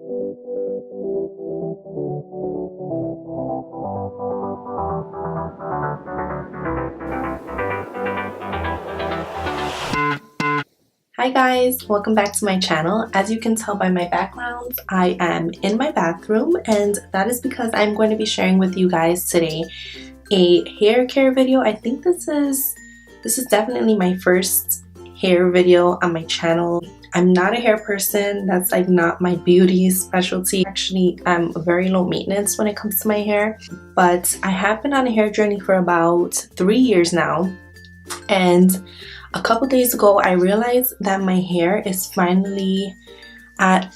Hi guys, welcome back to my channel. As you can tell by my background, I am in my bathroom, and that is because I'm going to be sharing with you guys today a hair care video. I think this is definitely my first hair video on my channel. I'm not a hair person. That's like not my beauty specialty. Actually, I'm very low maintenance when it comes to my hair, but I have been on a hair journey for about 3 years now, and a couple days ago I realized that my hair is finally at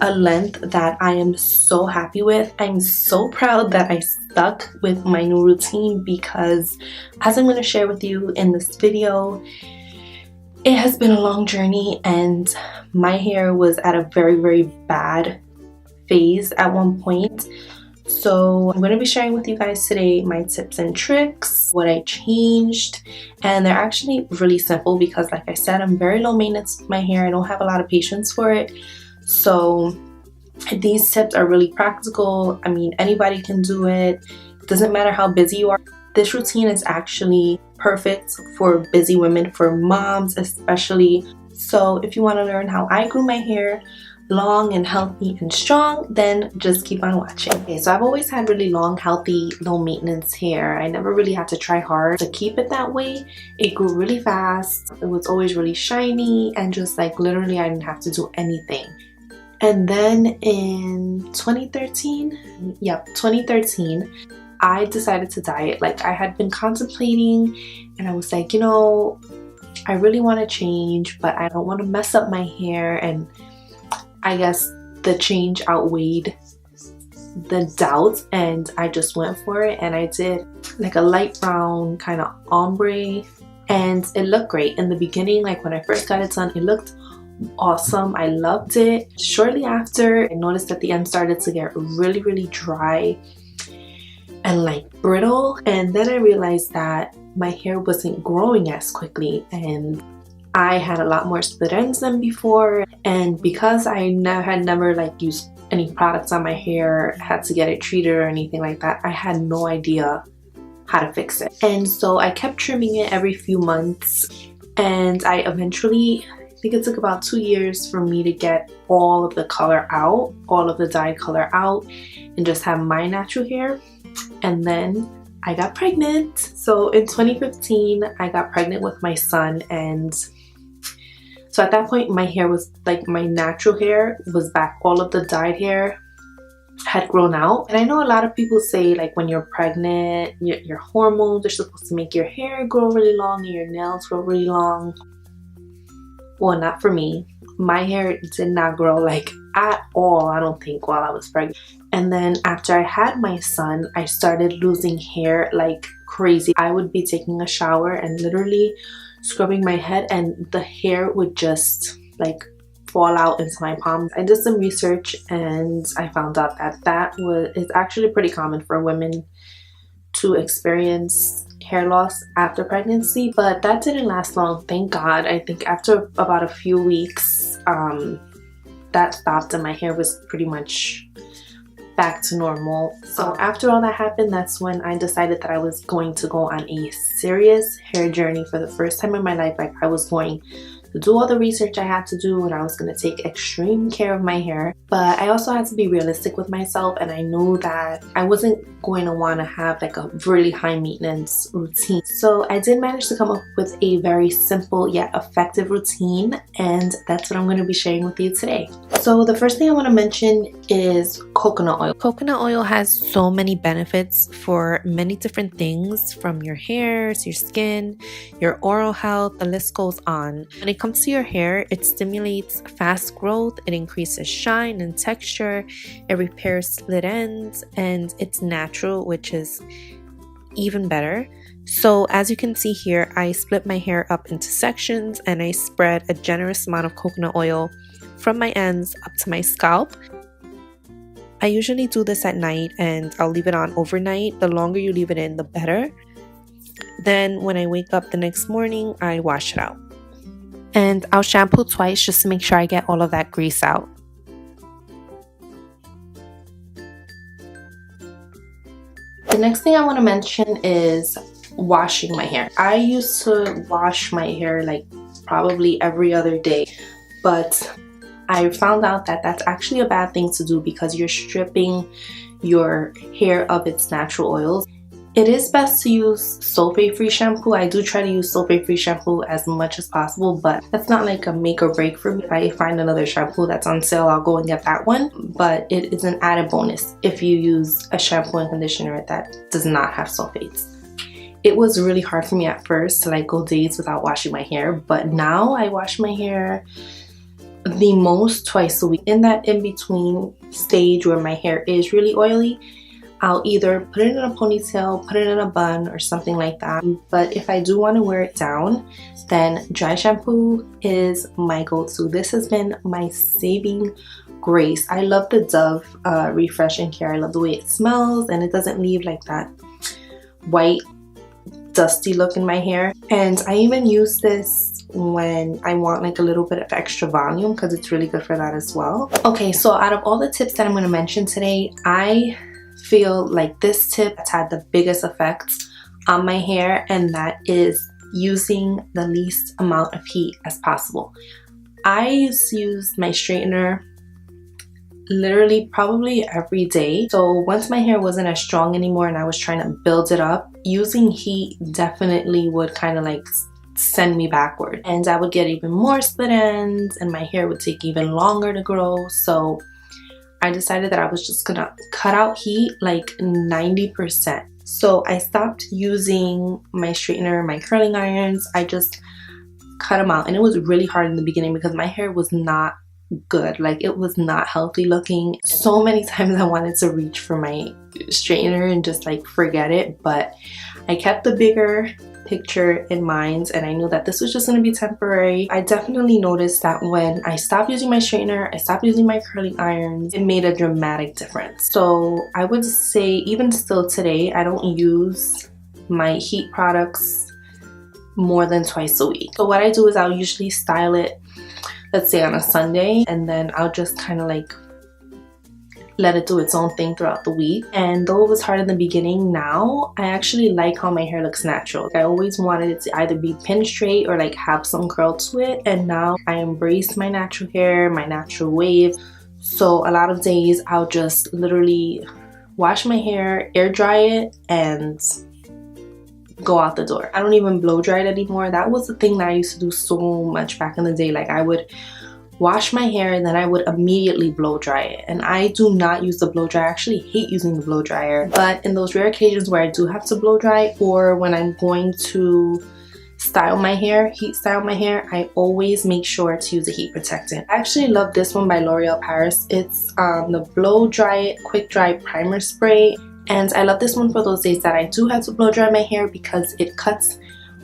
a length that I am so happy with. I'm so proud that I stuck with my new routine because, as I'm going to share with you in this video, it has been a long journey and my hair was at a very bad phase at one point. So I'm going to be sharing with you guys today my tips and tricks, what I changed, and they're actually really simple because, like I said, I'm very low maintenance with my hair. I don't have a lot of patience for it. So these tips are really practical. I mean, anybody can do it. It doesn't matter how busy you are. This routine is actually perfect for busy women, for moms especially. So if you want to learn how I grew my hair long and healthy and strong, then just keep on watching. Okay, so I've always had really long, healthy, low maintenance hair. I never really had to try hard to keep it that way. It grew really fast. It was always really shiny and just like literally I didn't have to do anything. And then in 2013, I decided to diet. Like, I had been contemplating and I was like, you know, I really want to change, but I don't want to mess up my hair. And I guess the change outweighed the doubt, and I just went for it, and I did like a light brown kind of ombre, and it looked great in the beginning. Like when I first got it done, it looked awesome. I loved it. Shortly after, I noticed that the end started to get really dry and like brittle, and then I realized that my hair wasn't growing as quickly, and I had a lot more split ends than before. And because I had never like used any products on my hair, had to get it treated or anything like that, I had no idea how to fix it. And so I kept trimming it every few months, and I eventually, I think it took about 2 years for me to get all of the color out, all of the dyed color out, and just have my natural hair. And then I got pregnant. So in 2015, I got pregnant with my son, and so at that point my hair was like, my natural hair was back. All of the dyed hair had grown out. And I know a lot of people say like when you're pregnant, your hormones are supposed to make your hair grow really long and your nails grow really long. Well, not for me. My hair did not grow like at all, I don't think, while I was pregnant. And then after I had my son, I started losing hair like crazy. I would be taking a shower and literally scrubbing my head, and the hair would just like fall out into my palms. I did some research and I found out that it's actually pretty common for women to experience hair loss after pregnancy, but that didn't last long, thank God. I think after about a few weeks that stopped and my hair was pretty much back to normal. So after all that happened, that's when I decided that I was going to go on a serious hair journey for the first time in my life. Like, I was going to do all the research I had to do, and I was going to take extreme care of my hair. But I also had to be realistic with myself, and I knew that I wasn't going to want to have like a really high maintenance routine. So I did manage to come up with a very simple yet effective routine, and that's what I'm going to be sharing with you today. So the first thing I want to mention is coconut oil. Coconut oil has so many benefits for many different things, from your hair to your skin, your oral health, the list goes on. When it comes to your hair, it stimulates fast growth, it increases shine and texture, it repairs split ends, and it's natural, which is even better. So as you can see here, I split my hair up into sections and I spread a generous amount of coconut oil from my ends up to my scalp. I usually do this at night and I'll leave it on overnight. The longer you leave it in, the better. Then when I wake up the next morning, I wash it out. And I'll shampoo twice just to make sure I get all of that grease out. The next thing I want to mention is washing my hair. I used to wash my hair like probably every other day, but I found out that that's actually a bad thing to do because you're stripping your hair of its natural oils. It is best to use sulfate-free shampoo. I do try to use sulfate-free shampoo as much as possible, but that's not like a make or break for me. If I find another shampoo that's on sale, I'll go and get that one. But it is an added bonus if you use a shampoo and conditioner that does not have sulfates. It was really hard for me at first to like go days without washing my hair, but now I wash my hair the most twice a week. In that in-between stage where my hair is really oily, I'll either put it in a ponytail, put it in a bun, or something like that. But if I do want to wear it down, then dry shampoo is my go-to. This has been my saving grace. I love the Dove Refreshing Care. I love the way it smells, and it doesn't leave like that white, dusty look in my hair. And I even use this when I want like a little bit of extra volume because it's really good for that as well. Okay, so out of all the tips that I'm going to mention today, I feel like this tip has had the biggest effects on my hair, and that is using the least amount of heat as possible. I used to use my straightener literally probably every day. So once my hair wasn't as strong anymore and I was trying to build it up, using heat definitely would kind of like send me backward, and I would get even more split ends and my hair would take even longer to grow. So I decided that I was just gonna cut out heat like 90%. So I stopped using my straightener, my curling irons. I just cut them out, and it was really hard in the beginning because my hair was not good. Like, it was not healthy looking. So many times I wanted to reach for my straightener and just like forget it, but I kept the bigger picture in mind, and I knew that this was just going to be temporary. I definitely noticed that when I stopped using my straightener, I stopped using my curling irons, it made a dramatic difference. So I would say even still today, I don't use my heat products more than twice a week. So what I do is I'll usually style it, let's say on a Sunday, and then I'll just kind of like let it do its own thing throughout the week. And though it was hard in the beginning, now I actually like how my hair looks natural. I always wanted it to either be pin straight or like have some curl to it, and now I embrace my natural hair, my natural wave. So a lot of days I'll just literally wash my hair, air dry it, and go out the door. I don't even blow dry it anymore. That was the thing that I used to do so much back in the day. Like, I would wash my hair and then I would immediately blow dry it, and I do not use the blow dryer. I actually hate using the blow dryer, but in those rare occasions where I do have to blow dry, or when I'm going to style my hair, heat style my hair, I always make sure to use a heat protectant. I actually love this one by L'Oreal Paris. It's the blow dry quick dry primer spray, and I love this one for those days that I do have to blow dry my hair because it cuts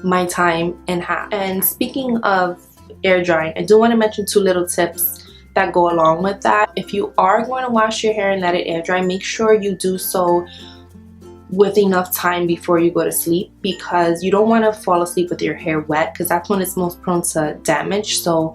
my time in half. And speaking of air drying, I do want to mention two little tips that go along with that. If you are going to wash your hair and let it air dry, make sure you do so with enough time before you go to sleep, because you don't want to fall asleep with your hair wet, because that's when it's most prone to damage. So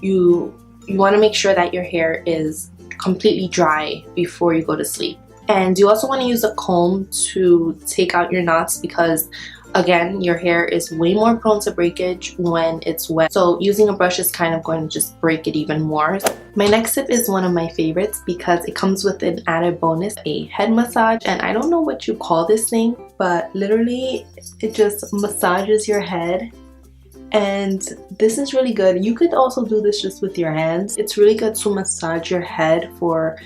you want to make sure that your hair is completely dry before you go to sleep. And you also want to use a comb to take out your knots, because again, your hair is way more prone to breakage when it's wet. So using a brush is kind of going to just break it even more. My next tip is one of my favorites because it comes with an added bonus, a head massage. And I don't know what you call this thing, but literally it just massages your head. And this is really good. You could also do this just with your hands. It's really good to massage your head for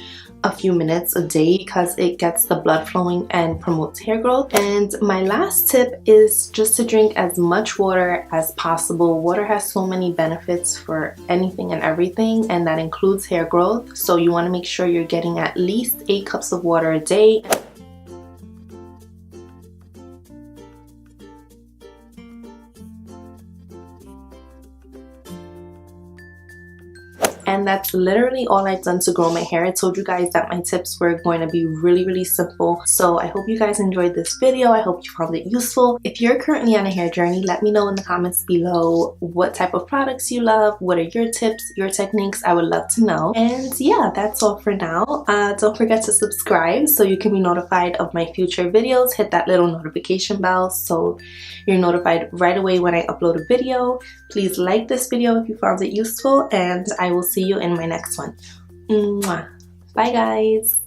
a few minutes a day because it gets the blood flowing and promotes hair growth. And my last tip is just to drink as much water as possible. Water has so many benefits for anything and everything, and that includes hair growth. So you want to make sure you're getting at least 8 cups of water a day. And And that's literally all I've done to grow my hair. I told you guys that my tips were going to be really simple. So I hope you guys enjoyed this video. I hope you found it useful. If you're currently on a hair journey, let me know in the comments below what type of products you love. What are your tips, your techniques? I would love to know. And yeah, that's all for now. Don't forget to subscribe so you can be notified of my future videos. Hit that little notification bell so you're notified right away when I upload a video. Please like this video if you found it useful, and I will see you in my next one. Mwah. Bye guys.